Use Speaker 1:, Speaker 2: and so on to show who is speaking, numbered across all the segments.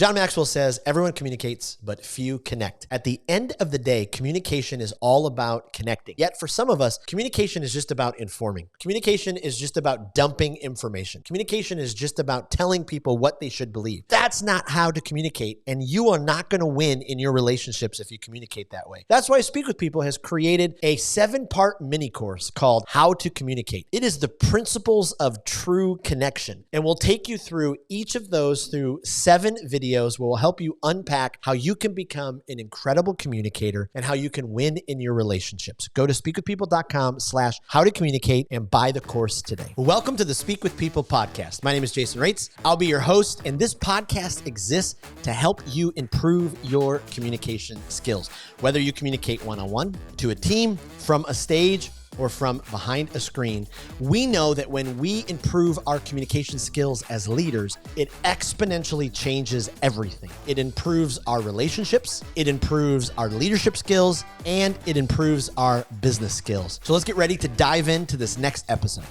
Speaker 1: John Maxwell says, everyone communicates, but few connect. At the end of the day, communication is all about connecting. Yet for some of us, communication is just about informing. Communication is just about dumping information. Communication is just about telling people what they should believe. That's not how to communicate, and you are not going to win in your relationships if you communicate that way. That's why Speak With People has created a 7-part mini course called How to Communicate. It is the principles of true connection, and we'll take you through each of those through 7 videos where we'll help you unpack how you can become an incredible communicator and how you can win in your relationships. Go to speakwithpeople.com/how to communicate and buy the course today. Welcome to the Speak With People podcast. My name is Jason Raitz. I'll be your host, and this podcast exists to help you improve your communication skills. Whether you communicate one-on-one, to a team, from a stage, or from behind a screen, we know that when we improve our communication skills as leaders, it exponentially changes everything. It improves our relationships, it improves our leadership skills, and it improves our business skills. So let's get ready to dive into this next episode.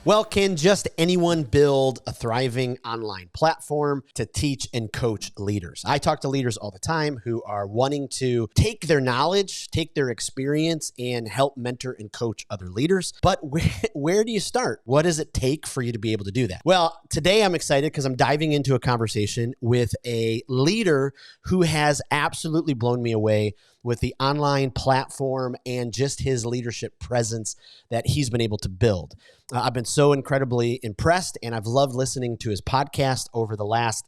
Speaker 1: Well, can just anyone build a thriving online platform to teach and coach leaders? I talk to leaders all the time who are wanting to take their knowledge, take their experience, and help mentor and coach other leaders. But where do you start? What does it take for you to be able to do that? Well, today I'm excited because I'm diving into a conversation with a leader who has absolutely blown me away with the online platform and just his leadership presence that he's been able to build. I've been so incredibly impressed, and I've loved listening to his podcast over the last,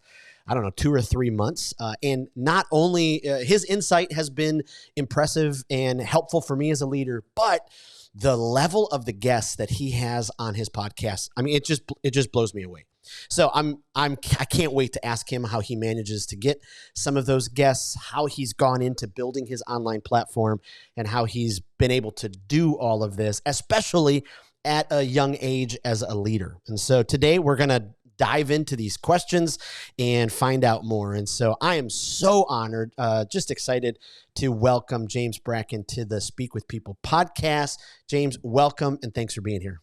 Speaker 1: 2 or 3 months. And not only his insight has been impressive and helpful for me as a leader, but the level of the guests that he has on his podcast, it just blows me away. So I can't wait to ask him how he manages to get some of those guests, how he's gone into building his online platform, and how he's been able to do all of this, especially at a young age as a leader. And so today we're going to dive into these questions and find out more. And so I am so honored, just excited to welcome James Brackin to the Speak With People podcast. James, welcome, and thanks for being here.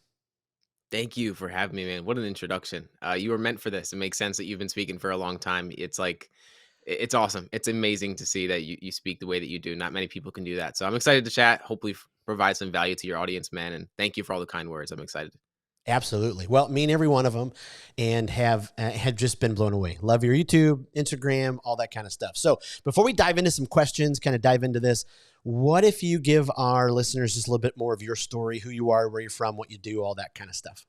Speaker 2: Thank you for having me, man. What an introduction. You were meant for this. It makes sense that you've been speaking for a long time. It's awesome. It's amazing to see that you speak the way that you do. Not many people can do that. So I'm excited to chat, hopefully provide some value to your audience, man. And thank you for all the kind words. I'm excited.
Speaker 1: Absolutely. Well, me and every one of them, and have just been blown away. Love your YouTube, Instagram, all that kind of stuff. So before we dive into some questions, kind of dive into this, what if you give our listeners just a little bit more of your story, who you are, where you're from, what you do, all that kind of stuff?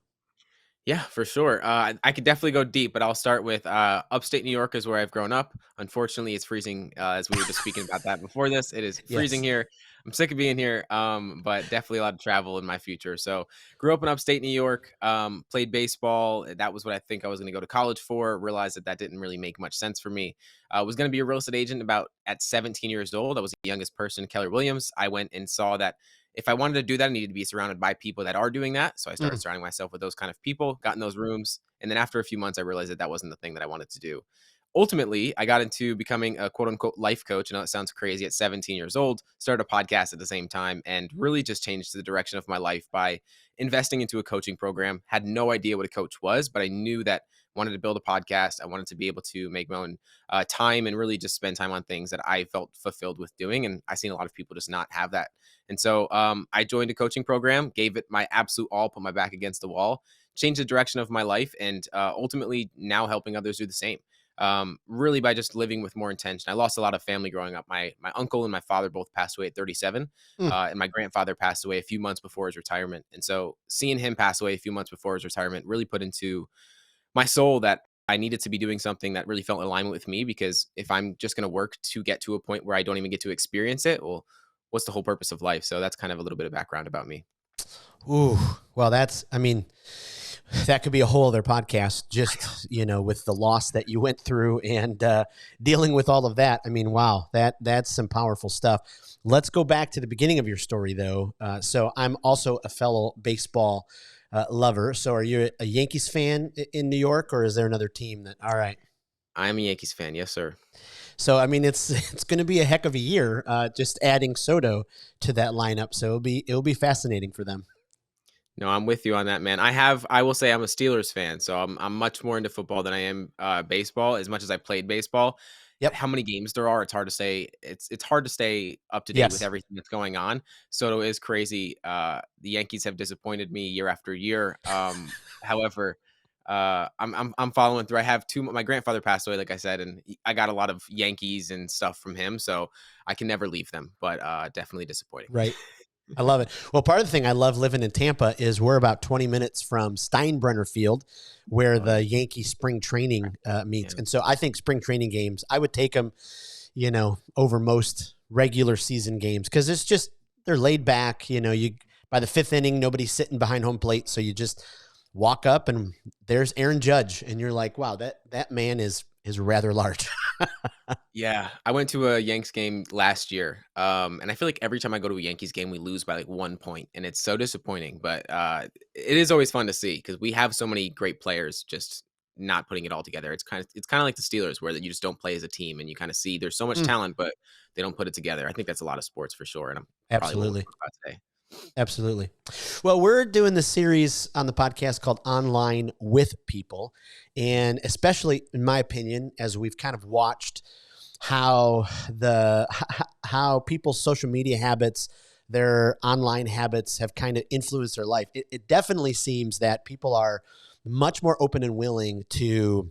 Speaker 2: Yeah, for sure. I could definitely go deep, but I'll start with upstate New York is where I've grown up. Unfortunately, it's freezing, as we were just speaking about that before this. It is freezing here. I'm sick of being here, but definitely a lot of travel in my future. So grew up in upstate New York, played baseball. That was what I think I was going to go to college for. Realized that didn't really make much sense for me. I was going to be a real estate agent at 17 years old. I was the youngest person, Keller Williams. I went and saw that if I wanted to do that, I needed to be surrounded by people that are doing that. So I started surrounding myself with those kind of people, got in those rooms. And then after a few months, I realized that wasn't the thing that I wanted to do. Ultimately, I got into becoming a quote unquote life coach. I know it sounds crazy at 17 years old, started a podcast at the same time, and really just changed the direction of my life by investing into a coaching program. Had no idea what a coach was, but I knew that I wanted to build a podcast. I wanted to be able to make my own time and really just spend time on things that I felt fulfilled with doing. And I've seen a lot of people just not have that. And so I joined a coaching program, gave it my absolute all, put my back against the wall, changed the direction of my life, and ultimately now helping others do the same. Really by just living with more intention. I lost a lot of family growing up. My uncle and my father both passed away at 37, and my grandfather passed away a few months before his retirement. And so seeing him pass away a few months before his retirement really put into my soul that I needed to be doing something that really felt in alignment with me, because if I'm just going to work to get to a point where I don't even get to experience it, well, what's the whole purpose of life? So that's kind of a little bit of background about me.
Speaker 1: Ooh, well, that could be a whole other podcast, just, with the loss that you went through and dealing with all of that. Wow, that's some powerful stuff. Let's go back to the beginning of your story, though. So I'm also a fellow baseball lover. So are you a Yankees fan in New York, or is there another team that, all right?
Speaker 2: I'm a Yankees fan. Yes, sir.
Speaker 1: So, it's going to be a heck of a year, just adding Soto to that lineup. So it'll be fascinating for them.
Speaker 2: No, I'm with you on that, man. I will say I'm a Steelers fan, so I'm much more into football than I am baseball. As much as I played baseball,
Speaker 1: Yep.
Speaker 2: how many games there are, it's hard to say. It's hard to stay up to date with
Speaker 1: Yes.
Speaker 2: everything that's going on. So it is crazy. The Yankees have disappointed me year after year. However, I'm following through. I have two. My grandfather passed away, like I said, and I got a lot of Yankees and stuff from him, so I can never leave them. But definitely disappointing.
Speaker 1: Right. I love it. Well, part of the thing I love living in Tampa is we're about 20 minutes from Steinbrenner Field, where
Speaker 2: Oh yeah,
Speaker 1: the Yankee spring training meets.
Speaker 2: yeah.
Speaker 1: And so I think spring training games, I would take them, over most regular season games because it's just, they're laid back. By the fifth inning, nobody's sitting behind home plate. So you just walk up and there's Aaron Judge. And you're like, wow, that man is rather large.
Speaker 2: Yeah, I went to a Yanks game last year, and I feel like every time I go to a Yankees game, we lose by like 1 point, and it's so disappointing. But it is always fun to see because we have so many great players just not putting it all together. It's kind of like the Steelers, where that you just don't play as a team, and you kind of see there's so much
Speaker 1: Mm,
Speaker 2: talent, but they don't put it together. I think that's a lot of sports for sure, and I'm probably what we'll
Speaker 1: absolutely.
Speaker 2: talk about today.
Speaker 1: Absolutely. Well, we're doing this series on the podcast called Online with People. And especially, in my opinion, as we've kind of watched how how people's social media habits, their online habits have kind of influenced their life, it definitely seems that people are much more open and willing to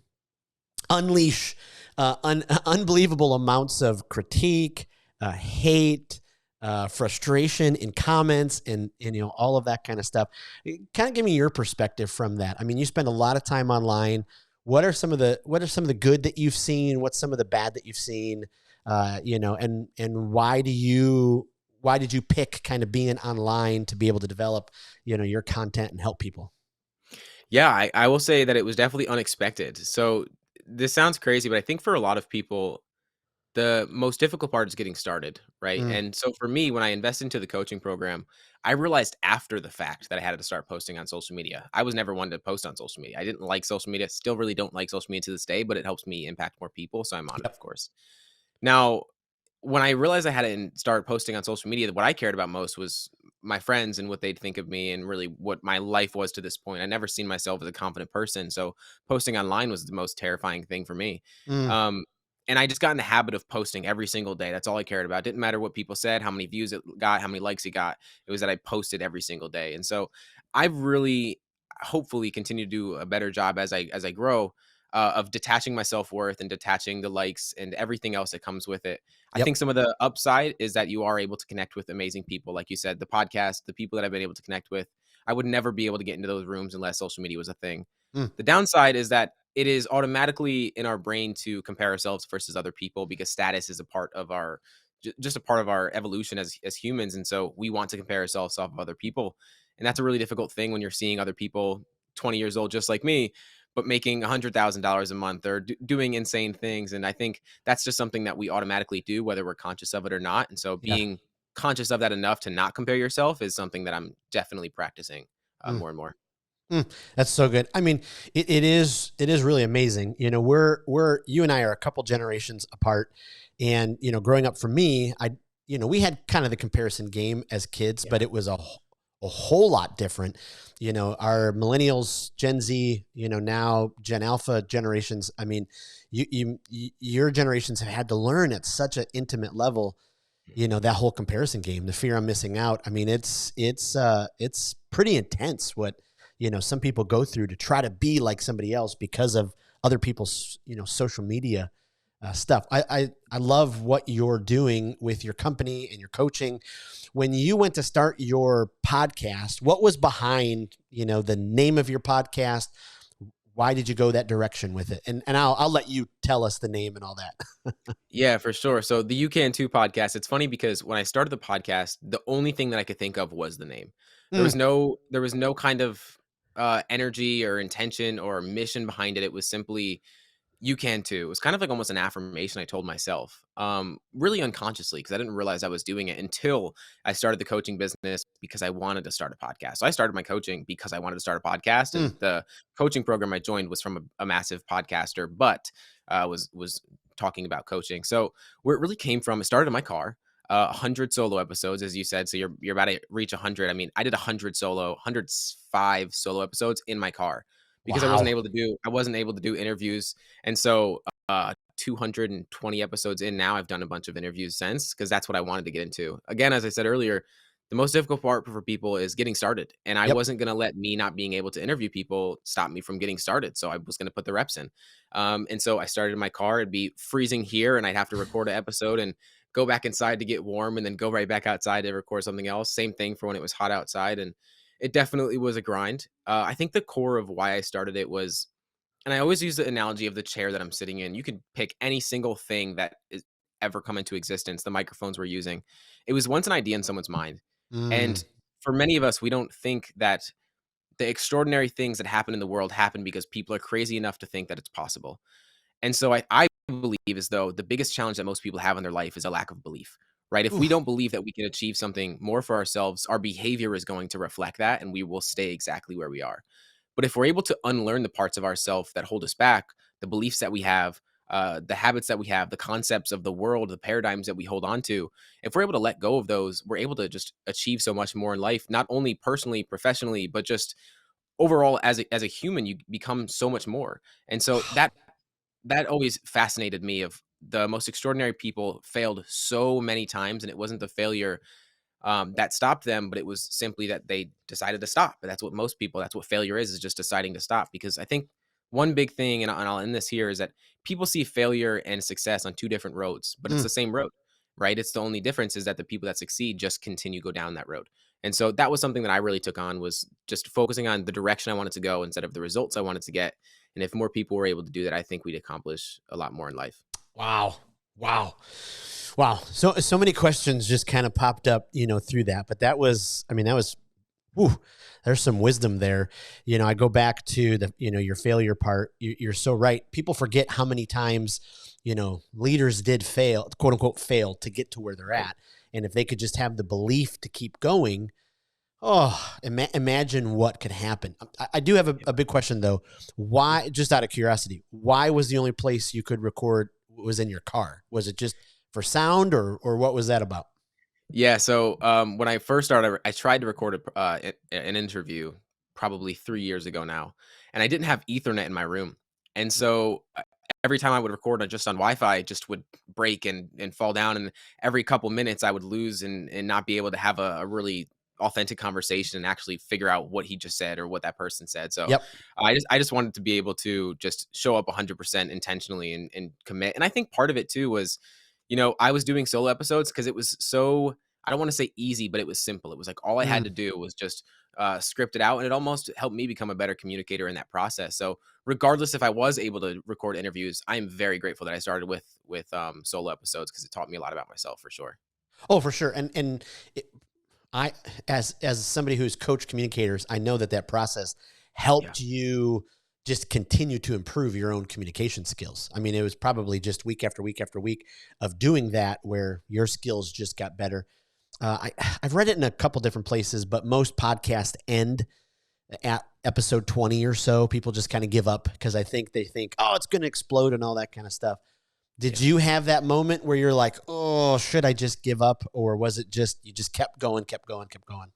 Speaker 1: unleash unbelievable amounts of critique, hate, frustration in comments, and all of that kind of stuff. Kind of give me your perspective from that. I mean, you spend a lot of time online. What are some of the good that you've seen? What's some of the bad that you've seen? And why did you pick kind of being online to be able to develop your content and help people?
Speaker 2: Yeah, I will say that it was definitely unexpected. So this sounds crazy, but I think for a lot of people, the most difficult part is getting started, right?
Speaker 1: Mm,
Speaker 2: And so for me, when I invested into the coaching program, I realized after the fact that I had to start posting on social media. I was never one to post on social media. I didn't like social media, still really don't like social media to this day, but it helps me impact more people. So I'm on it,
Speaker 1: yep.
Speaker 2: of course. Now, when I realized I had to start posting on social media, what I cared about most was my friends and what they'd think of me and really what my life was to this point. I never seen myself as a confident person. So posting online was the most terrifying thing for me.
Speaker 1: Mm,
Speaker 2: Um, and I just got in the habit of posting every single day. That's all I cared about. It didn't matter what people said, how many views it got, how many likes it got. It was that I posted every single day. And so I've really hopefully continue to do a better job as I grow of detaching my self-worth and detaching the likes and everything else that comes with it. I
Speaker 1: yep.
Speaker 2: think some of the upside is that you are able to connect with amazing people. Like you said, the podcast, the people that I've been able to connect with, I would never be able to get into those rooms unless social media was a thing.
Speaker 1: Mm,
Speaker 2: The downside is that it is automatically in our brain to compare ourselves versus other people because status is a part of our just a part of our evolution as humans, and so we want to compare ourselves off of other people, and that's a really difficult thing when you're seeing other people 20 years old just like me but making $100,000 a month or doing insane things. And I think that's just something that we automatically do, whether we're conscious of it or not. And so
Speaker 1: yeah.
Speaker 2: being conscious of that enough to not compare yourself is something that I'm definitely practicing
Speaker 1: Mm.
Speaker 2: more and more.
Speaker 1: Mm, that's so good. I mean, it is really amazing. We're you and I are a couple generations apart, and growing up for me, we had kind of the comparison game as kids, but
Speaker 2: Yeah.
Speaker 1: it was a whole lot different. Our millennials, Gen Z, now Gen Alpha generations. I mean, your generations have had to learn at such an intimate level, that whole comparison game, the fear I'm missing out. I mean, it's pretty intense what some people go through to try to be like somebody else because of other people's social media stuff. I love what you're doing with your company and your coaching. When you went to start your podcast, what was behind the name of your podcast? Why did you go that direction with it? And I'll let you tell us the name and all that.
Speaker 2: Yeah, for sure. So the You Can Too podcast, it's funny because when I started the podcast, the only thing that I could think of was the name.
Speaker 1: Mm,
Speaker 2: There was no kind of energy or intention or mission behind it. It was simply you can too. It was kind of like almost an affirmation I told myself, really unconsciously, because I didn't realize I was doing it until I started the coaching business because I wanted to start a podcast. So I started my coaching because I wanted to start a podcast, and
Speaker 1: mm,
Speaker 2: the coaching program I joined was from a massive podcaster, but was talking about coaching. So where it really came from, it started in my car. 100 solo episodes, as you said. So you're about to reach 100. I mean, I did 105 solo episodes in my car because
Speaker 1: Wow.
Speaker 2: I wasn't able to do interviews. And so 220 episodes in now, I've done a bunch of interviews since, because that's what I wanted to get into. Again, as I said earlier, the most difficult part for people is getting started. And I
Speaker 1: Yep.
Speaker 2: wasn't going to let me not being able to interview people stop me from getting started. So I was going to put the reps in. And so I started in my car. It'd be freezing here, and I'd have to record an episode and go back inside to get warm, and then go right back outside to record something else. Same thing for when it was hot outside. And it definitely was a grind. I think the core of why I started it was, and I always use the analogy of the chair that I'm sitting in. You could pick any single thing that is ever come into existence, the microphones we're using. It was once an idea in someone's mind.
Speaker 1: Mm.
Speaker 2: And for many of us, we don't think that the extraordinary things that happen in the world happen because people are crazy enough to think that it's possible. And so I believe as though the biggest challenge that most people have in their life is a lack of belief, right? If we
Speaker 1: Oof.
Speaker 2: don't believe that we can achieve something more for ourselves, our behavior is going to reflect that, and we will stay exactly where we are. But if we're able to unlearn the parts of ourselves that hold us back, the beliefs that we have, the habits that we have, the concepts of the world, the paradigms that we hold on to, if we're able to let go of those, we're able to just achieve so much more in life, not only personally, professionally, but just overall as a human. You become so much more. And so that always fascinated me. Of the most extraordinary people failed so many times, and it wasn't the failure that stopped them, but it was simply that they decided to stop. And that's what most people, that's what failure is just deciding to stop. Because I think one big thing, and I'll end this here, is that people see failure and success on two different roads, but it's
Speaker 1: Mm.
Speaker 2: the same road, right? It's the only difference is that the people that succeed just continue to go down that road. And so that was something that I really took on, was just focusing on the direction I wanted to go instead of the results I wanted to get. And if more people were able to do that, I think we'd accomplish a lot more in life.
Speaker 1: Wow. Wow. Wow. So many questions just kind of popped up, through that. But that was, I mean, that was, whew, there's some wisdom there. I go back to your failure part. You're so right. People forget how many times, leaders did fail, quote unquote, fail to get to where they're
Speaker 2: Right.
Speaker 1: at. And if they could just have the belief to keep going, oh, imagine what could happen. I do have a big question though. Why, just out of curiosity, why was the only place you could record was in your car? Was it just for sound, or what was that about?
Speaker 2: Yeah, so when I first started, I tried to record an interview probably 3 years ago now, and I didn't have Ethernet in my room, and so every time I would record just on Wi-Fi, it just would break and fall down, and every couple minutes I would lose and not be able to have a really authentic conversation and actually figure out what he just said or what that person said. So
Speaker 1: Yep.
Speaker 2: I just wanted to be able to just show up 100% intentionally and commit. And I think part of it too was, I was doing solo episodes because it was so, I don't want to say easy, but it was simple. It was like all I had
Speaker 1: Mm.
Speaker 2: to do was just script it out, and it almost helped me become a better communicator in that process. So regardless if I was able to record interviews, I am very grateful that I started with solo episodes, because it taught me a lot about myself for sure.
Speaker 1: Oh, for sure. And it, I, as somebody who's coached communicators, I know that process
Speaker 2: Yeah.
Speaker 1: helped you just continue to improve your own communication skills. I mean, it was probably just week after week after week of doing that where your skills just got better. I've read it in a couple different places, but most podcasts end at episode 20 or so. People just kind of give up because they think, oh, it's going to explode and all that kind of stuff. Did
Speaker 2: Yeah.
Speaker 1: you have that moment where you're like, oh, should I just give up? Or was it just, you just kept going, kept going, kept going?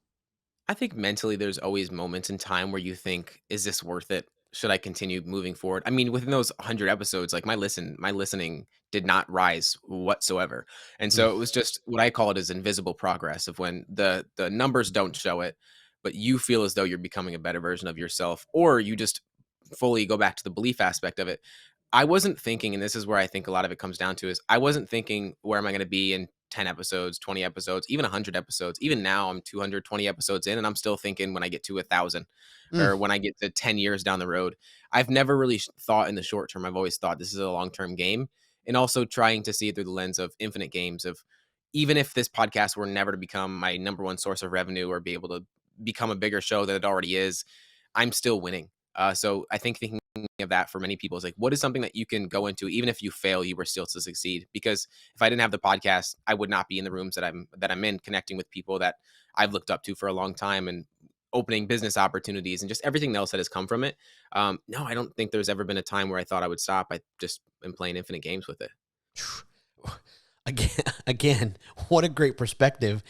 Speaker 2: I think mentally there's always moments in time where you think, is this worth it? Should I continue moving forward? I mean, within those 100 episodes, like my listening did not rise whatsoever. And
Speaker 1: Mm.
Speaker 2: so it was just what I call it is invisible progress, of when the numbers don't show it, but you feel as though you're becoming a better version of yourself, or you just fully go back to the belief aspect of it. I wasn't thinking, and this is where I think a lot of it comes down to, is I wasn't thinking, where am I going to be in 10 episodes, 20 episodes, even 100 episodes. Even now I'm 220 episodes in, and I'm still thinking when I get to 1,000,
Speaker 1: Mm.
Speaker 2: or when I get to 10 years down the road. I've never really thought in the short term. I've always thought this is a long-term game, and also trying to see it through the lens of infinite games, of even if this podcast were never to become my number one source of revenue or be able to become a bigger show that it already is, I'm still winning. So I think thinking of that for many people is like, what is something that you can go into, even if you fail, you were still to succeed? Because if I didn't have the podcast, I would not be in the rooms that I'm in, connecting with people that I've looked up to for a long time, and opening business opportunities and just everything else that has come from it. No, I don't think there's ever been a time where I thought I would stop. I just been playing infinite games with it.
Speaker 1: again, again, what a great perspective.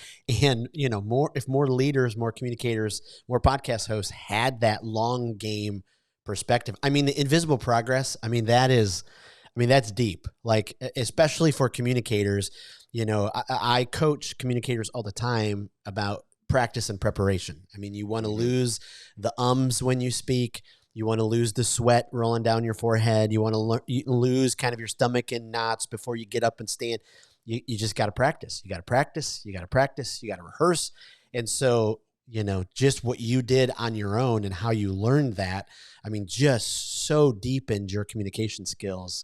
Speaker 1: And, if more leaders, more communicators, more podcast hosts had that long game perspective. I mean, the invisible progress, that's deep. Like, especially for communicators, I coach communicators all the time about practice and preparation. I mean, you want to
Speaker 2: Mhm.
Speaker 1: lose the ums when you speak. You want to lose the sweat rolling down your forehead. You want to lose kind of your stomach in knots before you get up and stand. You just got to practice. You got to practice. You got to practice. You got to rehearse. And so, just what you did on your own and how you learned that, just so deepened your communication skills.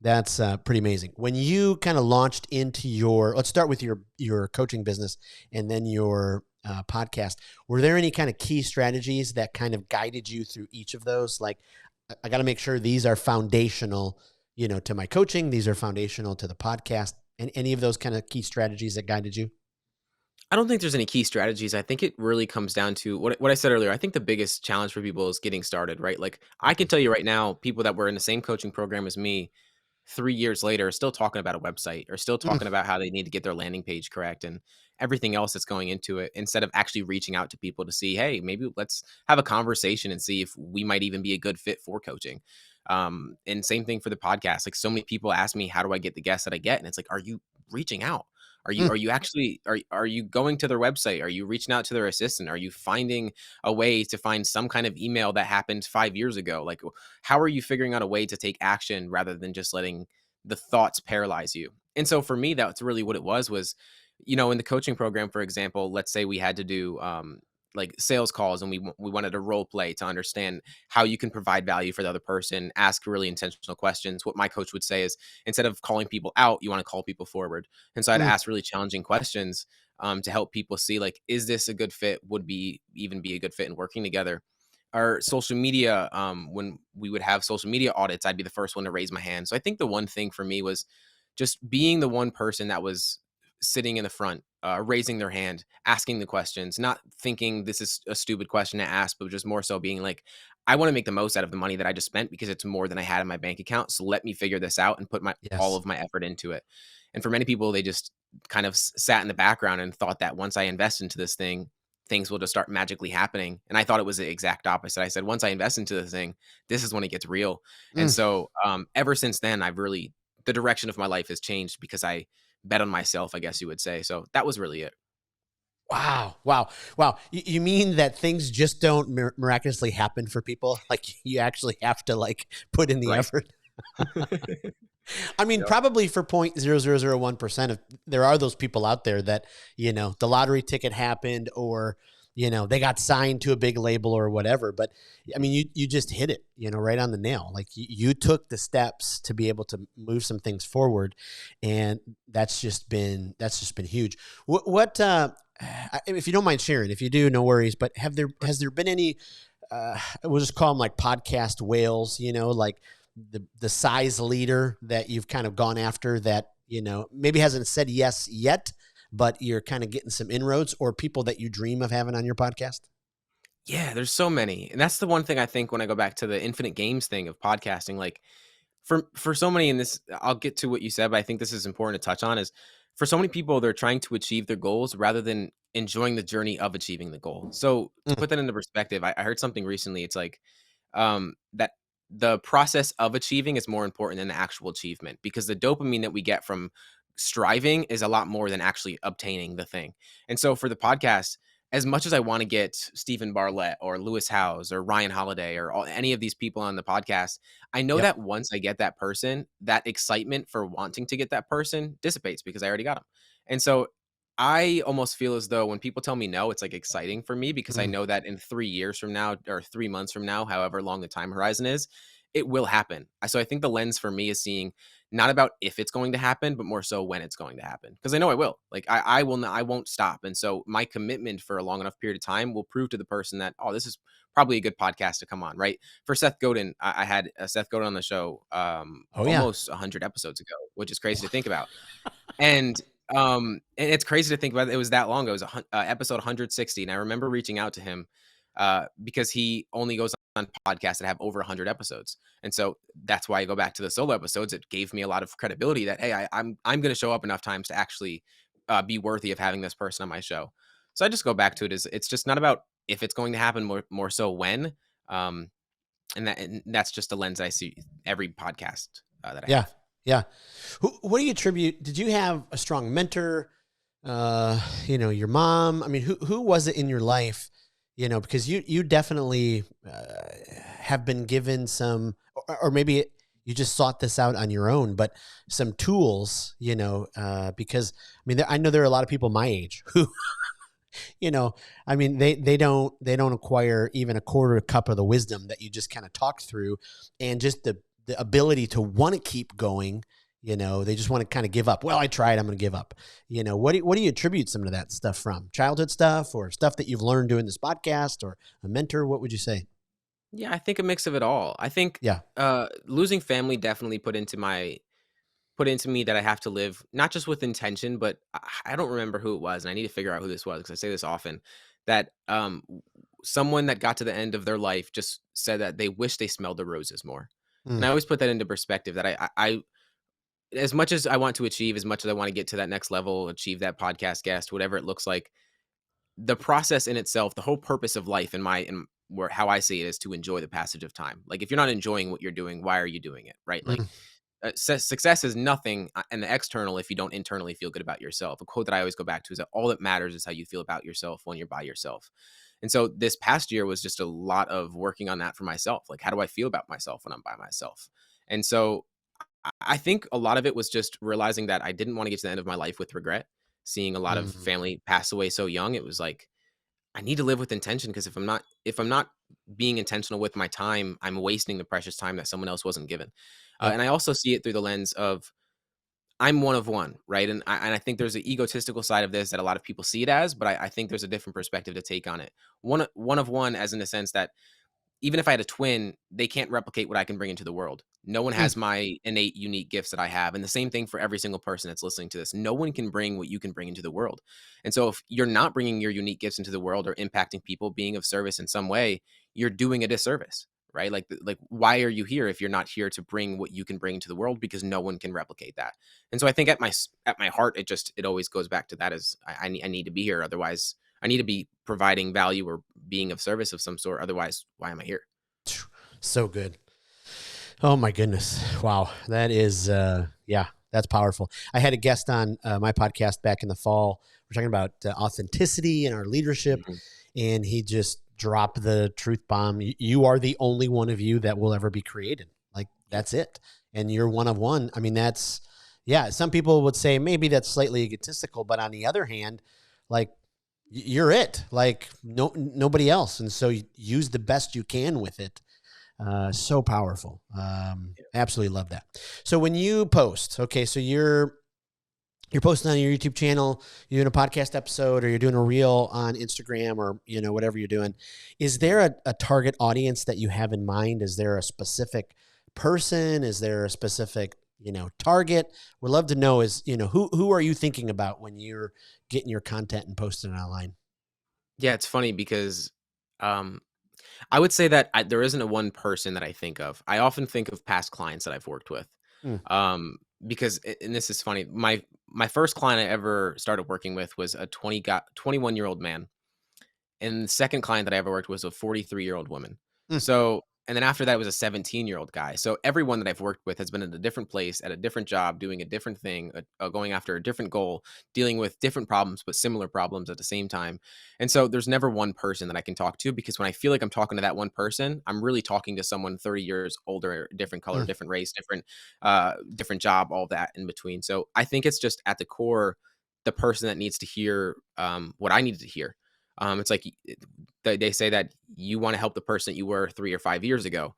Speaker 1: That's pretty amazing. When you kind of launched into let's start with your coaching business and then your podcast. Were there any kind of key strategies that kind of guided you through each of those? Like, I got to make sure these are foundational, to my coaching. These are foundational to the podcast. And any of those kind of key strategies that guided you?
Speaker 2: I don't think there's any key strategies. I think it really comes down to what I said earlier. I think the biggest challenge for people is getting started, right? Like I can
Speaker 1: Mhm.
Speaker 2: tell you right now, people that were in the same coaching program as me 3 years later are still talking about a website or still
Speaker 1: Mm,
Speaker 2: talking about how they need to get their landing page correct and everything else that's going into it instead of actually reaching out to people to see, hey, maybe let's have a conversation and see if we might even be a good fit for coaching. And same thing for the podcast. Like so many people ask me, how do I get the guests that I get? And it's like, are you reaching out?
Speaker 1: mm,
Speaker 2: Are you actually are you going to their website? Are you reaching out to their assistant? Are you finding a way to find some kind of email that happened 5 years ago? Like how are you figuring out a way to take action rather than just letting the thoughts paralyze you? And so for me, that's really what it was, in the coaching program, for example, let's say we had to do like sales calls and we wanted to role play to understand how you can provide value for the other person, ask really intentional questions. What my coach would say is instead of calling people out, you want to call people forward. And so I'd
Speaker 1: mm.
Speaker 2: ask really challenging questions to help people see like, is this a good fit? Would be even be a good fit in working together? Our social media, when we would have social media audits, I'd be the first one to raise my hand. So I think the one thing for me was just being the one person that was sitting in the front, raising their hand, asking the questions, not thinking this is a stupid question to ask, but just more so being like, I want to make the most out of the money that I just spent because it's more than I had in my bank account. So let me figure this out and put my all
Speaker 1: Yes.
Speaker 2: of my effort into it. And for many people, they just kind of sat in the background and thought that once I invest into this thing, things will just start magically happening. And I thought it was the exact opposite. I said, once I invest into the thing, this is when it gets real. And
Speaker 1: Mm.
Speaker 2: so ever since then, the direction of my life has changed because I bet on myself, I guess you would say. So that was really it.
Speaker 1: Wow. Wow. Wow. You mean that things just don't miraculously happen for people? Like, you actually have to like put in the
Speaker 2: Right.
Speaker 1: effort?
Speaker 2: Yep.
Speaker 1: Probably for 0.0001% of there are those people out there that, the lottery ticket happened or, they got signed to a big label or whatever. But you just hit it, right on the nail. Like you took the steps to be able to move some things forward. And that's just been huge. If you don't mind sharing, if you do, no worries, but has there been any, we'll just call them like podcast whales, like the size leader that you've kind of gone after that, maybe hasn't said yes yet, but you're kind of getting some inroads, or people that you dream of having on your podcast?
Speaker 2: Yeah, there's so many. And that's the one thing I think when I go back to the infinite games thing of podcasting, like for so many in this, I'll get to what you said, but I think this is important to touch on is for so many people, they're trying to achieve their goals rather than enjoying the journey of achieving the goal. So to
Speaker 1: Mm,
Speaker 2: put that into perspective, I heard something recently. It's like that the process of achieving is more important than the actual achievement because the dopamine that we get from striving is a lot more than actually obtaining the thing. And so for the podcast, as much as I want to get Stephen Bartlett or Lewis Howes or Ryan Holiday or any of these people on the podcast, I know
Speaker 1: yep.
Speaker 2: that once I get that person, that excitement for wanting to get that person dissipates because I already got them. And so I almost feel as though when people tell me no, it's like exciting for me because I
Speaker 1: Mm,
Speaker 2: know that in 3 years from now or 3 months from now, however long the time horizon is, it will happen. So I think the lens for me is seeing not about if it's going to happen, but more so when it's going to happen. Because I know I will. Like I will not, I won't stop. And so my commitment for a long enough period of time will prove to the person that, oh, this is probably a good podcast to come on, right? For Seth Godin, I had Seth Godin on the show
Speaker 1: oh yeah.
Speaker 2: almost 100 episodes ago, which is crazy to think about. And and it's crazy to think about. It was that long ago. It was episode 160, and I remember reaching out to him because he only goes on podcasts that have over 100 episodes. And so that's why I go back to the solo episodes. It gave me a lot of credibility that, hey, I'm going to show up enough times to actually be worthy of having this person on my show. So I just go back to it as it's just not about if it's going to happen, more so when. Um, and that's just a lens I see every podcast that I
Speaker 1: Yeah.
Speaker 2: have.
Speaker 1: Yeah. What do you attribute? Did you have a strong mentor? Your mom? I mean, who was it in your life? Because you definitely have been given some, or maybe you just sought this out on your own, but some tools, because I mean, I know there are a lot of people my age who, I mean, they don't acquire even a quarter cup of the wisdom that you just kind of talked through, and just the ability to want to keep going. They just want to kind of give up. Well, I tried, I'm going to give up. What do you attribute some of that stuff from? Childhood stuff, or stuff that you've learned doing this podcast, or a mentor? What would you say?
Speaker 2: Yeah, I think a mix of it all. I think
Speaker 1: Yeah.
Speaker 2: losing family definitely put into me that I have to live not just with intention, but I don't remember who it was, and I need to figure out who this was because I say this often. That someone that got to the end of their life just said that they wish they smelled the roses more, and
Speaker 1: Mm,
Speaker 2: I always put that into perspective. That I as much as I want to achieve, as much as I want to get to that next level, achieve that podcast guest, whatever it looks like, the process in itself, the whole purpose of life in where how I see it is to enjoy the passage of time. Like if you're not enjoying what you're doing, why are you doing it? Right? Like
Speaker 1: mm,
Speaker 2: success is nothing in the external if you don't internally feel good about yourself. A quote that I always go back to is that all that matters is how you feel about yourself when you're by yourself. And so this past year was just a lot of working on that for myself. Like, how do I feel about myself when I'm by myself? And so I think a lot of it was just realizing that I didn't want to get to the end of my life with regret. Seeing a lot of
Speaker 1: mm.
Speaker 2: family pass away so young, it was like I need to live with intention because if I'm not being intentional with my time, I'm wasting the precious time that someone else wasn't given.
Speaker 1: Yep.
Speaker 2: And I also see it through the lens of I'm one of one, right? And I think there's an egotistical side of this that a lot of people see it as, but I think there's a different perspective to take on it. One of one, as in the sense that even if I had a twin, they can't replicate what I can bring into the world. No one
Speaker 1: Mm,
Speaker 2: has my innate, unique gifts that I have. And the same thing for every single person that's listening to this. No one can bring what you can bring into the world. And so if you're not bringing your unique gifts into the world or impacting people, being of service in some way, you're doing a disservice, right? Like why are you here if you're not here to bring what you can bring into the world? Because no one can replicate that. And so I think at my heart, it always goes back to that as I need to be here. Otherwise, I need to be providing value or being of service of some sort. Otherwise, why am I here?
Speaker 1: so good. Oh my goodness. Wow. That is, yeah, that's powerful. I had a guest on my podcast back in the fall. We're talking about authenticity and our leadership,
Speaker 2: Mhm.
Speaker 1: and he just dropped the truth bomb. You are the only one of you that will ever be created. Like
Speaker 2: Yeah.
Speaker 1: that's it. And you're one of one. I mean, yeah, some people would say maybe that's slightly egotistical, but on the other hand, like you're it, like nobody else. And so you use the best you can with it. So powerful. Absolutely love that. So when you post, okay, so you're posting on your YouTube channel, you're doing a podcast episode, or you're doing a reel on Instagram, or whatever you're doing. Is there a target audience that you have in mind? Is there a specific person? Is there a specific target? We'd love to know. Is who are you thinking about when you're getting your content and posting it online?
Speaker 2: Yeah, it's funny because um, I would say that there isn't a one person that I think of. I often think of past clients that I've worked with,
Speaker 1: Mm,
Speaker 2: because and this is funny. My first client I ever started working with was a 21-year-old man. And the second client that I ever worked with was a 43-year-old woman.
Speaker 1: mm,
Speaker 2: So, and then after that it was a 17-year-old guy. So everyone that I've worked with has been in a different place, at a different job, doing a different thing, going after a different goal, dealing with different problems, but similar problems at the same time. And so there's never one person that I can talk to because when I feel like I'm talking to that one person, I'm really talking to someone 30 years older, different color,
Speaker 1: mm.
Speaker 2: different race, different job, all that in between. So I think it's just at the core, the person that needs to hear what I needed to hear. It's like they say that you want to help the person that you were 3 or 5 years ago.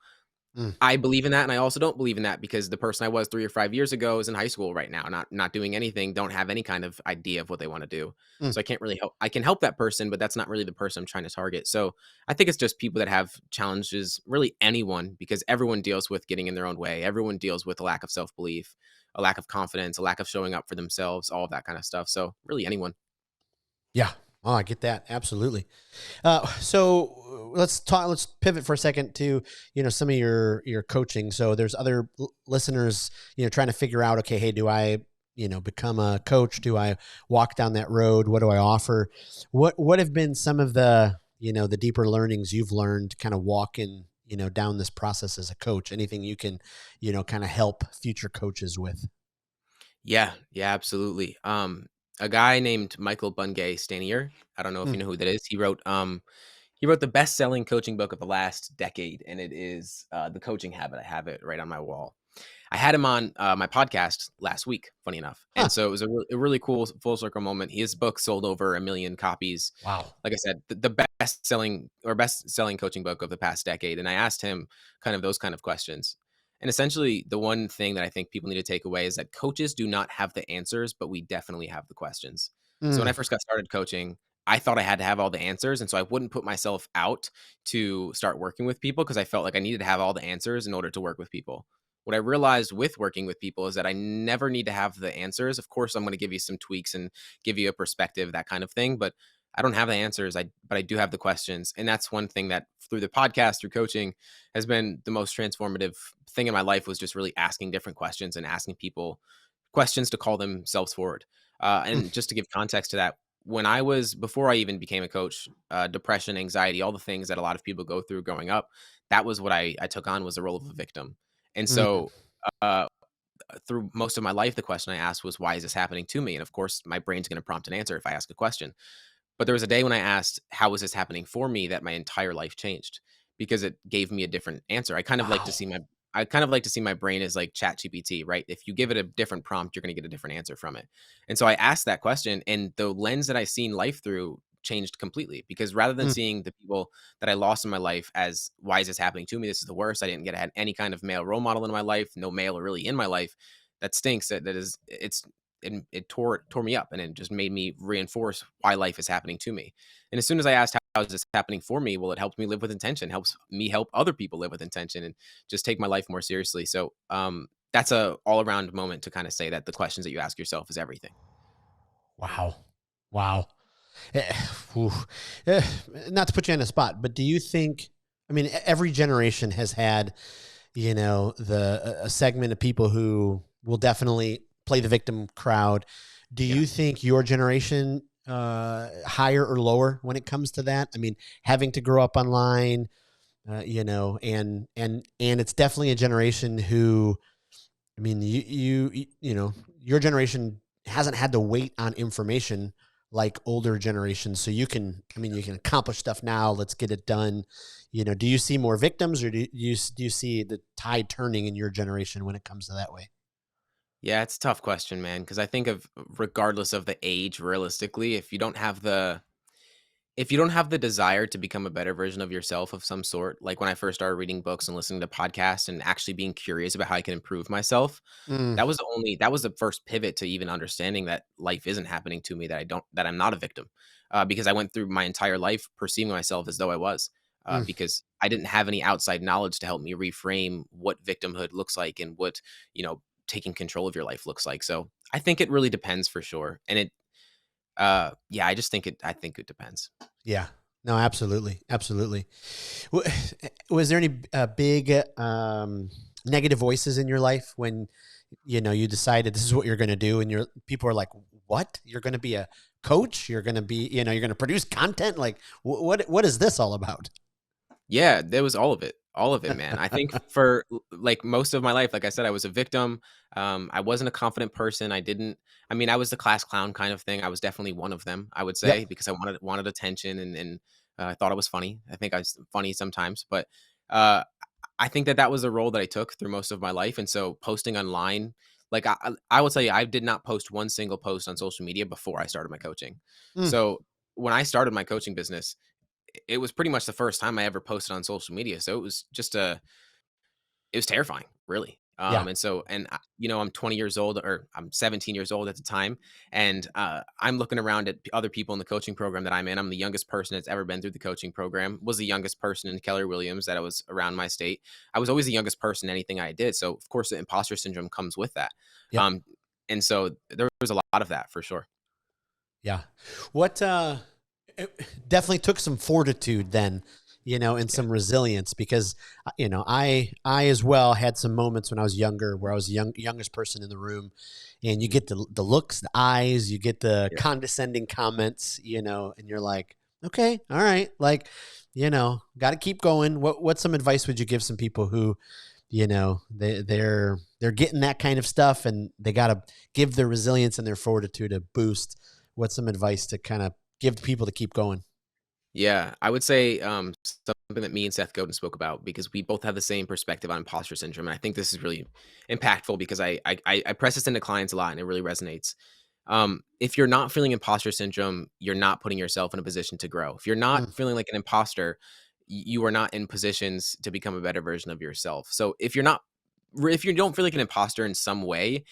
Speaker 1: Mm,
Speaker 2: I believe in that, and I also don't believe in that because the person I was 3 or 5 years ago is in high school right now, not doing anything, don't have any kind of idea of what they want to do.
Speaker 1: mm.
Speaker 2: So I can't really help. I can help that person, but that's not really the person I'm trying to target. So I think it's just people that have challenges, really anyone, because everyone deals with getting in their own way. Everyone deals with a lack of self belief, a lack of confidence, a lack of showing up for themselves, all of that kind of stuff. So really anyone.
Speaker 1: Yeah. Oh, I get that. Absolutely. So let's pivot for a second to, some of your coaching. So there's other listeners, trying to figure out, okay, hey, do I, become a coach? Do I walk down that road? What do I offer? What have been some of the, the deeper learnings you've learned kind of walking, down this process as a coach? Anything you can, kind of help future coaches with?
Speaker 2: Yeah, yeah, absolutely. A guy named Michael Bungay Stanier. I don't know if
Speaker 1: Mm.
Speaker 2: you know who that is. He wrote the best-selling coaching book of the last decade, and it is The Coaching Habit. I have it right on my wall. I had him on my podcast last week, funny enough,
Speaker 1: Huh.
Speaker 2: and so it was a really cool full circle moment. His book sold over 1 million copies.
Speaker 1: Wow.
Speaker 2: Like I said, the best selling coaching book of the past decade. And I asked him kind of those kind of questions. And essentially, the one thing that I think people need to take away is that coaches do not have the answers, but we definitely have the questions. So when I
Speaker 1: Mm.
Speaker 2: first got started coaching, I thought I had to have all the answers. And so I wouldn't put myself out to start working with people because I felt like I needed to have all the answers in order to work with people. What I realized with working with people is that I never need to have the answers. Of course, I'm going to give you some tweaks and give you a perspective, that kind of thing. But I don't have the answers. But I do have the questions. And that's one thing that through the podcast, through coaching, has been the most transformative thing in my life, was just really asking different questions and asking people questions to call themselves forward. And
Speaker 1: Mm.
Speaker 2: just to give context to that, before I even became a coach, depression, anxiety, all the things that a lot of people go through growing up, that was what I took on, was the role of a victim. And
Speaker 1: Mm.
Speaker 2: so, uh, through most of my life, the question I asked was, why is this happening to me? And of course, my brain's going to prompt an answer if I ask a question. But there was a day when I asked, how is this happening for me, that my entire life changed, because it gave me a different answer.
Speaker 1: Wow.
Speaker 2: I kind of like to see my brain as like Chat GPT, right? If you give it a different prompt, you're going to get a different answer from it. And so I asked that question, and the lens that I seen life through changed completely, because rather than
Speaker 1: Mm.
Speaker 2: seeing the people that I lost in my life as, why is this happening to me? This is the worst. I didn't get any kind of male role model in my life, no male really in my life. That stinks. It tore me up, and it just made me reinforce why life is happening to me. And as soon as I asked, how is this happening for me? Well, it helps me live with intention, helps me help other people live with intention, and just take my life more seriously. So that's a all around moment to kind of say that the questions that you ask yourself is everything.
Speaker 1: Wow. Wow. Eh, whew. Eh, Not to put you on the spot, but do you think, I mean, every generation has had, a segment of people who will definitely play the victim crowd. Do
Speaker 2: Yeah.
Speaker 1: you think your generation, higher or lower when it comes to that? I mean, having to grow up online, and it's definitely a generation who, I mean, your generation hasn't had to wait on information like older generations. So you can accomplish stuff now. Let's get it done. Do you see more victims, or do you see the tide turning in your generation when it comes to that way?
Speaker 2: Yeah, it's a tough question, man, because I think of, regardless of the age, realistically, if you don't have the desire to become a better version of yourself of some sort, like when I first started reading books and listening to podcasts and actually being curious about how I can improve myself,
Speaker 1: Mm.
Speaker 2: that was the first pivot to even understanding that life isn't happening to me, that I'm not a victim, because I went through my entire life perceiving myself as though I was,
Speaker 1: Mm.
Speaker 2: because I didn't have any outside knowledge to help me reframe what victimhood looks like, and what, taking control of your life looks like. So I think it really depends, for sure. And yeah, I think it depends.
Speaker 1: Yeah. No, absolutely. Absolutely. Wa- Was there any big negative voices in your life when you decided this is what you're going to do, and people are like, "What? You're going to be a coach? You're going to be, you're going to produce content? Like, what is this all about?"
Speaker 2: Yeah, there was all of it, man. I think for like most of my life, like I said, I was a victim. I wasn't a confident person. I mean, I was the class clown kind of thing. I was definitely one of them, I would say,
Speaker 1: Yep.
Speaker 2: because I wanted attention, and I thought I was funny. I think I was funny sometimes, but uh, I think that was a role that I took through most of my life. And so posting online, like I will tell you, I did not post one single post on social media before I started my coaching.
Speaker 1: Mm.
Speaker 2: So when I started my coaching business, it was pretty much the first time I ever posted on social media. So it was terrifying, really.
Speaker 1: Yeah.
Speaker 2: I'm 20 years old, or I'm 17 years old at the time, and I'm looking around at other people in the coaching program that I'm in. I'm the youngest person that's ever been through the coaching program. Was the youngest person in Keller Williams that I was around my state. I was always the youngest person in anything I did. So of course, the imposter syndrome comes with that.
Speaker 1: Yep.
Speaker 2: Um, and so there was a lot of that, for sure.
Speaker 1: Yeah. What it definitely took some fortitude then, and some resilience, because, I as well had some moments when I was younger where I was the youngest person in the room, and you get the looks, the eyes, you get the
Speaker 2: Yeah.
Speaker 1: condescending comments, and you're like, okay, all right. Like, got to keep going. What's some advice would you give some people who, they're getting that kind of stuff, and they got to give their resilience and their fortitude a boost? What's some advice to kind of give people to keep going?
Speaker 2: Yeah, I would say something that me and Seth Godin spoke about, because we both have the same perspective on imposter syndrome, and I think this is really impactful because I press this into clients a lot, and it really resonates. If you're not feeling imposter syndrome, you're not putting yourself in a position to grow. If you're
Speaker 1: Mm,
Speaker 2: not feeling like an imposter, you are not in positions to become a better version of yourself. So if you don't feel like an imposter in some way,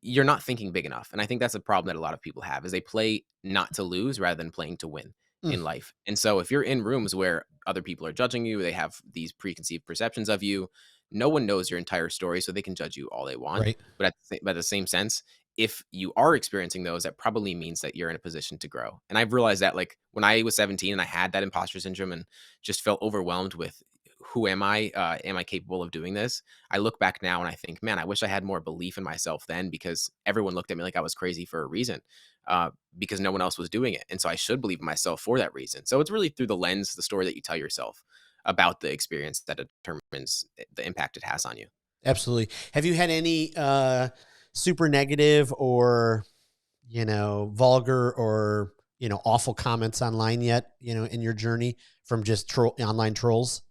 Speaker 2: you're not thinking big enough. And I think that's a problem that a lot of people have, is they play not to lose rather than playing to win
Speaker 1: mm,
Speaker 2: in life. And so if you're in rooms where other people are judging you, they have these preconceived perceptions of you, no one knows your entire story, so they can judge you all they want.
Speaker 1: right.
Speaker 2: But at the same sense, if you are experiencing those, that probably means that you're in a position to grow. And I've realized that, like, when I was 17 and I had that imposter syndrome and just felt overwhelmed with, who am I? Am I capable of doing this? I look back now and I think, man, I wish I had more belief in myself then, because everyone looked at me like I was crazy for a reason, because no one else was doing it. And so I should believe in myself for that reason. So it's really through the lens, the story that you tell yourself about the experience, that determines the impact it has on you.
Speaker 1: Absolutely. Have you had any super negative or, vulgar or, awful comments online yet, in your journey from just online trolls?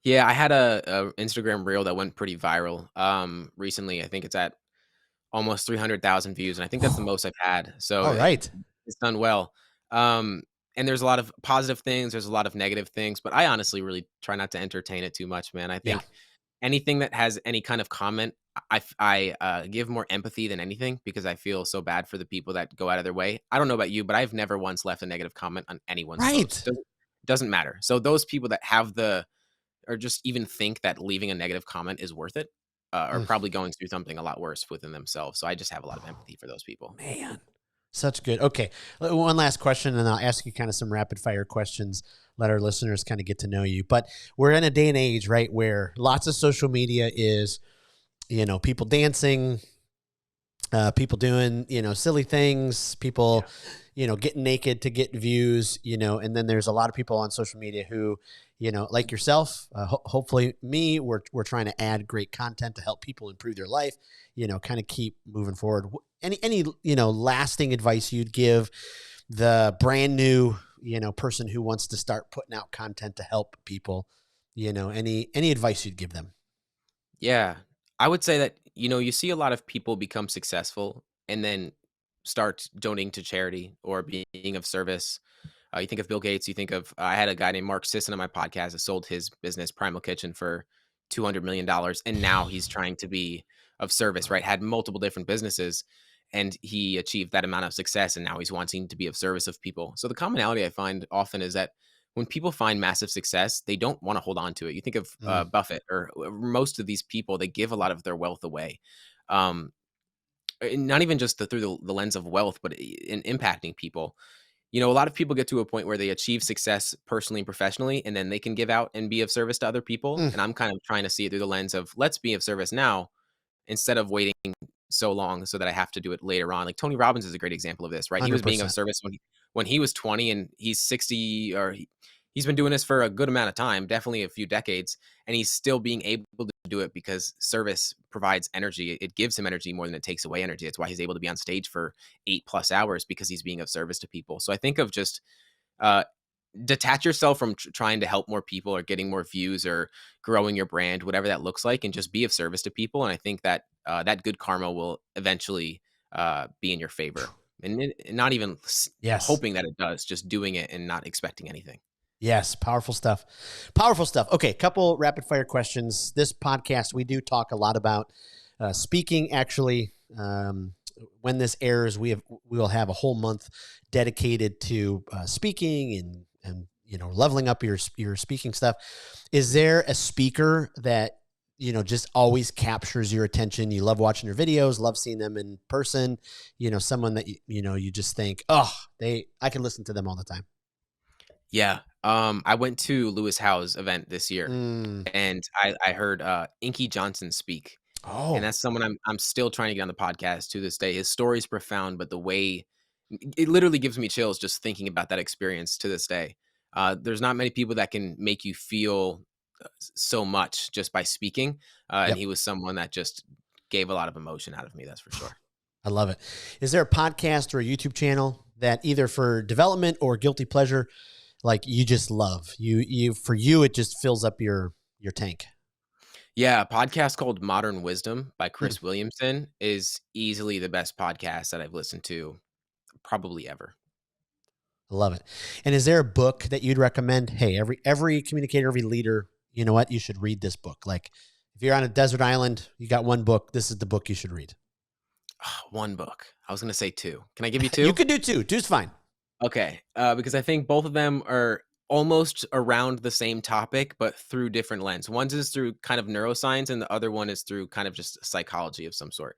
Speaker 2: Yeah, I had a Instagram reel that went pretty viral recently. I think it's at almost 300,000 views, and I think that's the most I've had. So
Speaker 1: All right.
Speaker 2: it's done well. Um, and there's a lot of positive things, there's a lot of negative things, but I honestly really try not to entertain it too much, man. I
Speaker 1: Yeah.
Speaker 2: think anything that has any kind of comment, give more empathy than anything, because I feel so bad for the people that go out of their way. I don't know about you, but I've never once left a negative comment on anyone's post.
Speaker 1: Right.
Speaker 2: Doesn't matter. So those people that have or just even think that leaving a negative comment is worth it, are
Speaker 1: Mm,
Speaker 2: probably going through something a lot worse within themselves. So I just have a lot of empathy for those people.
Speaker 1: man. Such good. Okay. One last question, and I'll ask you kind of some rapid fire questions. Let our listeners kind of get to know you. But we're in a day and age, right, where lots of social media is, people dancing, people doing, silly things, people,
Speaker 2: Yeah.
Speaker 1: getting naked to get views, and then there's a lot of people on social media who, like yourself, hopefully me, we're trying to add great content to help people improve their life, kind of keep moving forward. Any, lasting advice you'd give the brand new, person who wants to start putting out content to help people, any advice you'd give them?
Speaker 2: Yeah. I would say that, you see a lot of people become successful and then start donating to charity or being of service. You think of Bill Gates, you think of, I had a guy named Mark Sisson on my podcast that sold his business, Primal Kitchen, for $200 million. And now he's trying to be of service, right? Had multiple different businesses and he achieved that amount of success. And now he's wanting to be of service of people. So the commonality I find often is that when people find massive success, they don't want to hold on to it. You think of
Speaker 1: Mm,
Speaker 2: Buffett or most of these people, they give a lot of their wealth away. Um, and not even just through the lens of wealth, but in impacting people. A lot of people get to a point where they achieve success personally and professionally, and then they can give out and be of service to other people.
Speaker 1: mm,
Speaker 2: And I'm kind of trying to see it through the lens of, let's be of service now instead of waiting so long so that I have to do it later on. Like Tony Robbins is a great example of this, right? He was being of
Speaker 1: 100%.
Speaker 2: service when he was 20 and he's 60, or he's been doing this for a good amount of time, definitely a few decades, and he's still being able to do it because service provides energy. It gives him energy more than it takes away energy. That's why he's able to be on stage for 8+ hours, because he's being of service to people. So I think of just uh, detach yourself from trying to help more people or getting more views or growing your brand, whatever that looks like, and just be of service to people. And I think that that good karma will eventually be in your favor, and not even
Speaker 1: Yes.
Speaker 2: hoping that it does, just doing it and not expecting anything.
Speaker 1: Yes, powerful stuff. Powerful stuff. Okay, couple rapid fire questions. This podcast, we do talk a lot about speaking. Actually, when this airs, we will have a whole month dedicated to speaking and leveling up your speaking stuff. Is there a speaker that just always captures your attention? You love watching their videos, love seeing them in person. Someone that you just think, oh, I can listen to them all the time.
Speaker 2: Yeah. I went to Lewis Howe's event this year,
Speaker 1: Mm.
Speaker 2: and I heard Inky Johnson speak, and
Speaker 1: Oh,
Speaker 2: that's someone I'm still trying to get on the podcast to this day. His story's profound, but the way it literally gives me chills just thinking about that experience to this day. There's not many people that can make you feel so much just by speaking, and
Speaker 1: yep.
Speaker 2: he was someone that just gave a lot of emotion out of me. That's for sure.
Speaker 1: I love it. Is there a podcast or a YouTube channel that either for development or guilty pleasure, like you just love? For you, it just fills up your tank.
Speaker 2: Yeah, a podcast called Modern Wisdom by
Speaker 1: Mm,
Speaker 2: Chris Williamson is easily the best podcast that I've listened to probably ever.
Speaker 1: I love it. And is there a book that you'd recommend? Hey, every communicator, every leader, you know what? You should read this book. Like if you're on a desert island, you got one book. This is the book you should read.
Speaker 2: One book. I was going to say two. Can I give you
Speaker 1: You
Speaker 2: two?
Speaker 1: could do two. Two's fine.
Speaker 2: Okay, because I think both of them are almost around the same topic, but through different lens. One's is through kind of neuroscience, and the other one is through kind of just psychology of some sort.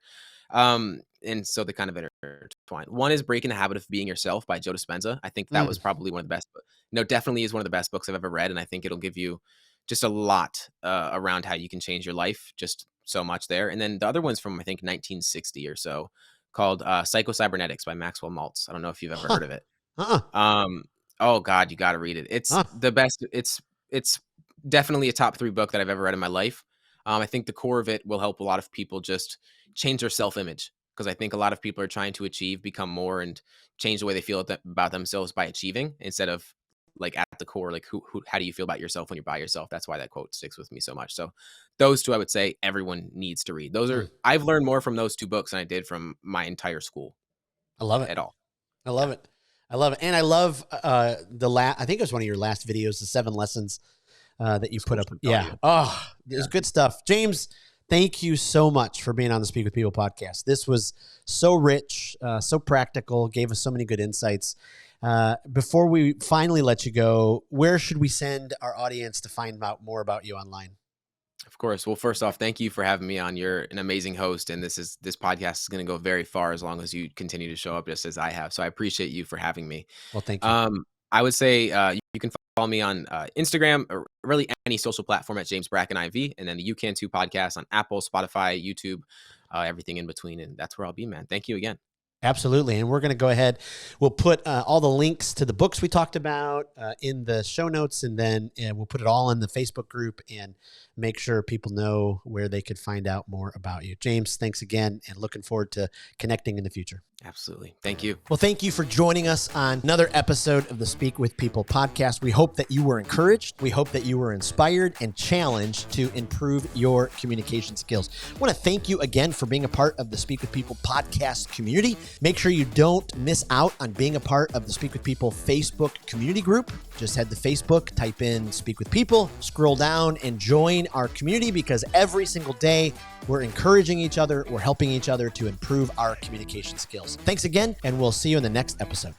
Speaker 2: And so they kind of intertwine. One is Breaking the Habit of Being Yourself by Joe Dispenza. I think that
Speaker 1: Mm,
Speaker 2: was probably one of the best. No, definitely is one of the best books I've ever read, and I think it'll give you just a lot around how you can change your life. Just so much there. And then the other one's from I think 1960 or so, called Psycho-Cybernetics by Maxwell Maltz. I don't know if you've ever
Speaker 1: huh.
Speaker 2: heard of it.
Speaker 1: Uh-uh.
Speaker 2: Oh God, you got to read it. It's
Speaker 1: Huh.
Speaker 2: the best. It's definitely a top 3 book that I've ever read in my life. I think the core of it will help a lot of people just change their self-image, because I think a lot of people are trying to achieve, become more, and change the way they feel about themselves by achieving, instead of like at the core, like how do you feel about yourself when you're by yourself? That's why that quote sticks with me so much. So those two, I would say everyone needs to read.
Speaker 1: Mm,
Speaker 2: I've learned more from those 2 books than I did from my entire school
Speaker 1: I love it.
Speaker 2: at all.
Speaker 1: I
Speaker 2: Yeah.
Speaker 1: love it. I love it. And I love I think it was one of your last videos, the 7 lessons that you put up. Yeah. Oh, there's good stuff. James, thank you so much for being on the Speak with People podcast. This was so rich, so practical, gave us so many good insights. Before we finally let you go, where should we send our audience to find out more about you online?
Speaker 2: Of course. Well, first off, thank you for having me on. You're an amazing host, and this podcast is going to go very far as long as you continue to show up just as I have. So I appreciate you for having me.
Speaker 1: Well, thank you.
Speaker 2: I would say you can follow me on Instagram, or really any social platform at James Brackin IV, and then the You Can Too podcast on Apple, Spotify, YouTube, everything in between, and that's where I'll be, man. Thank you again.
Speaker 1: Absolutely. And we're going to go ahead. We'll put all the links to the books we talked about in the show notes, and then we'll put it all in the Facebook group and make sure people know where they could find out more about you. James, thanks again, and looking forward to connecting in the future.
Speaker 2: Absolutely. Thank you.
Speaker 1: Well, thank you for joining us on another episode of the Speak with People podcast. We hope that you were encouraged. We hope that you were inspired and challenged to improve your communication skills. I want to thank you again for being a part of the Speak with People podcast community. Make sure you don't miss out on being a part of the Speak with People Facebook community group. Just head to Facebook, type in Speak with People, scroll down, and join our community, because every single day we're encouraging each other, we're helping each other to improve our communication skills. Thanks again, and we'll see you in the next episode.